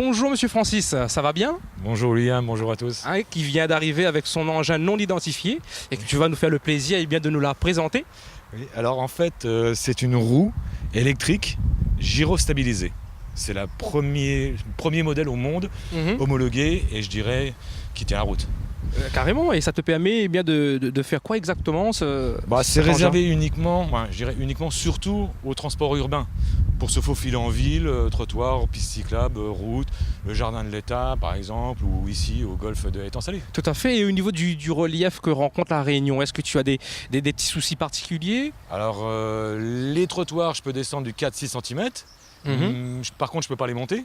Bonjour Monsieur Francis, ça va bien? Bonjour William, bonjour à tous. Qui vient d'arriver avec son engin non identifié et que tu vas nous faire le plaisir de nous la présenter. Oui, alors en fait, c'est une roue électrique gyrostabilisée. C'est le premier modèle au monde homologué et je dirais qui tient la route. Carrément, et ça te permet de faire quoi exactement c'est réservé uniquement, je dirais uniquement surtout au transport urbain. Pour se faufiler en ville, trottoir, piste cyclable, route, le jardin de l'État par exemple, ou ici au golfe de Étang-Salé. Tout à fait, et au niveau du relief que rencontre la Réunion, est-ce que tu as des petits soucis particuliers? Alors les trottoirs, je peux descendre du 4-6 cm, par contre je ne peux pas les monter.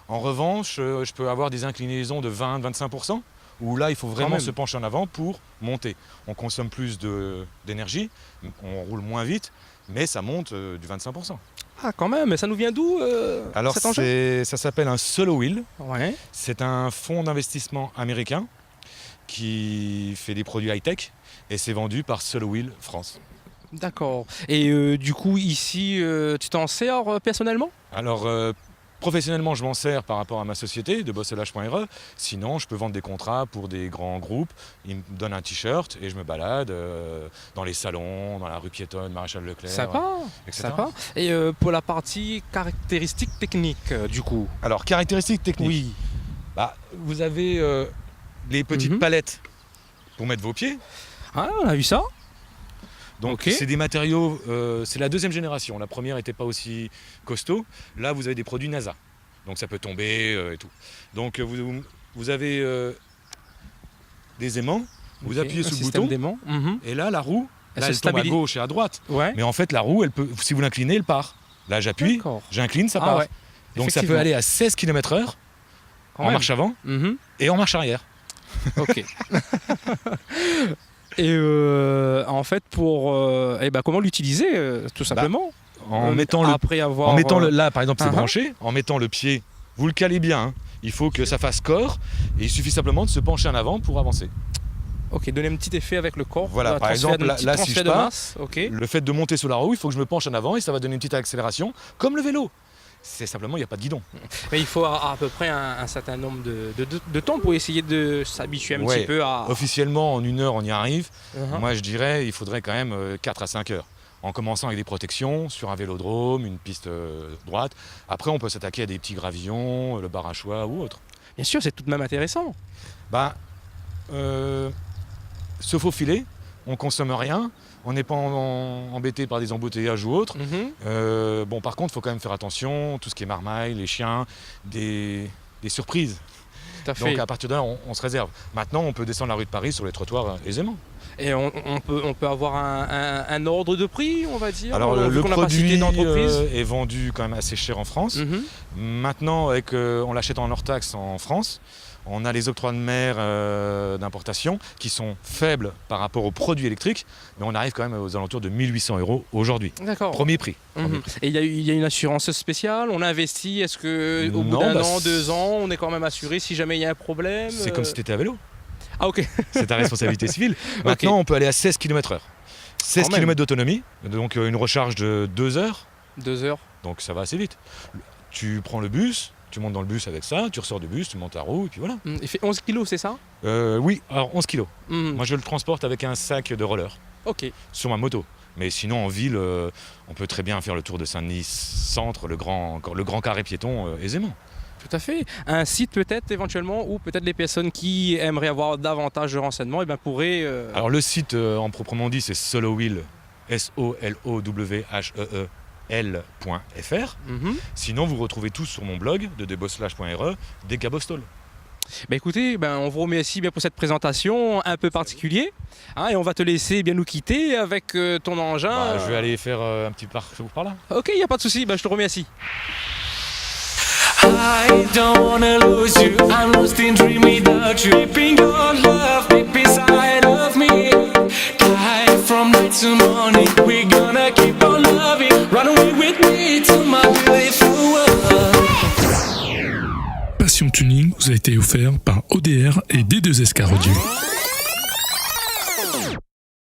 En revanche, je peux avoir des inclinaisons de 20-25%. Où là, il faut vraiment se pencher en avant pour monter. On consomme plus d'énergie, on roule moins vite, mais ça monte du 25%. Ah, quand même, mais ça nous vient d'où Alors, ça s'appelle un Solo Wheel. Ouais. C'est un fonds d'investissement américain qui fait des produits high-tech et c'est vendu par Solo Wheel France. D'accord. Et du coup, ici, tu t'en sers personnellement? Alors, professionnellement, je m'en sers par rapport à ma société de bosselage.re. Sinon, je peux vendre des contrats pour des grands groupes. Ils me donnent un t-shirt et je me balade dans les salons, dans la rue piétonne, Maréchal Leclerc, etc. Sympa. Et pour la partie caractéristiques techniques, du coup. Alors, caractéristiques techniques. Oui. Vous avez les petites palettes pour mettre vos pieds. Ah, on a vu ça. Donc c'est des matériaux, c'est la deuxième génération. La première n'était pas aussi costaud. Là, vous avez des produits NASA. Donc ça peut tomber et tout. Donc vous avez des aimants. Vous appuyez sur le bouton. Et là, la roue, elle tombe à gauche et à droite. Ouais. Mais en fait, la roue, si vous l'inclinez, elle part. Là, j'appuie, j'incline, ça part. Ouais. Donc ça peut aller à 16 km/h en marche avant et en marche arrière. Ok. Et en fait, comment l'utiliser tout simplement là, par exemple, c'est branché, en mettant le pied, vous le calez bien. Il faut que ça fasse corps et il suffit simplement de se pencher en avant pour avancer. Ok, donner un petit effet avec le corps. Voilà, par exemple, là si je pars, le fait de monter sur la roue, il faut que je me penche en avant et ça va donner une petite accélération, comme le vélo. C'est simplement, il n'y a pas de guidon. Mais il faut à peu près un certain nombre de temps pour essayer de s'habituer un petit peu à... Officiellement, en 1 heure, on y arrive. Moi, je dirais il faudrait quand même 4 à 5 heures. En commençant avec des protections, sur un vélodrome, une piste droite. Après, on peut s'attaquer à des petits gravillons, le bar à choix ou autre. Bien sûr, c'est tout de même intéressant. Se faufiler, on ne consomme rien. On n'est pas embêté par des embouteillages ou autres. Par contre, il faut quand même faire attention, tout ce qui est marmaille, les chiens, des surprises. Tout à fait. Donc à partir de là, on se réserve. Maintenant, on peut descendre la rue de Paris sur les trottoirs aisément. Et on peut avoir un ordre de prix, on va dire. Alors le produit est vendu quand même assez cher en France. Maintenant, on l'achète en hors taxe en France. On a les octrois de mer d'importation qui sont faibles par rapport aux produits électriques, mais on arrive quand même aux alentours de 1 800 € aujourd'hui. D'accord. Premier prix. Et il y a une assurance spéciale, on a investi, est-ce qu'au bout d'un an, 2 ans, on est quand même assuré si jamais il y a un problème? C'est comme si tu étais à vélo. Ah ok. C'est ta responsabilité civile. Maintenant, on peut aller à 16 km/h. 16 km d'autonomie, donc une recharge de 2 heures. 2 heures. Donc ça va assez vite. Tu prends le bus. Tu montes dans le bus avec ça, tu ressors du bus, tu montes ta roue et puis voilà. Il fait 11 kilos, c'est ça? Oui, alors 11 kilos. Moi je le transporte avec un sac de roller sur ma moto. Mais sinon en ville, on peut très bien faire le tour de Saint-Denis centre, le grand carré piéton aisément. Tout à fait. Un site peut-être éventuellement où peut-être les personnes qui aimeraient avoir davantage de renseignements pourraient... Alors le site en proprement dit c'est Solowheel, SOLOWHEE. l.fr. Sinon, vous retrouvez tout sur mon blog de debosselage.re, Decabostol. Écoutez, on vous remercie bien pour cette présentation un peu particulière. Et on va te laisser bien nous quitter avec ton engin. Je vais aller faire un petit parcours par là. Ok, il n'y a pas de souci, je te remercie. I don't wanna lose you, I'm lost in dream without you. Keeping your love deep inside of me. High from night to morning, we're gonna keep on loving. Run away with me to my beautiful world. Passion Tuning vous a été offert par ODR et D2SK Radio.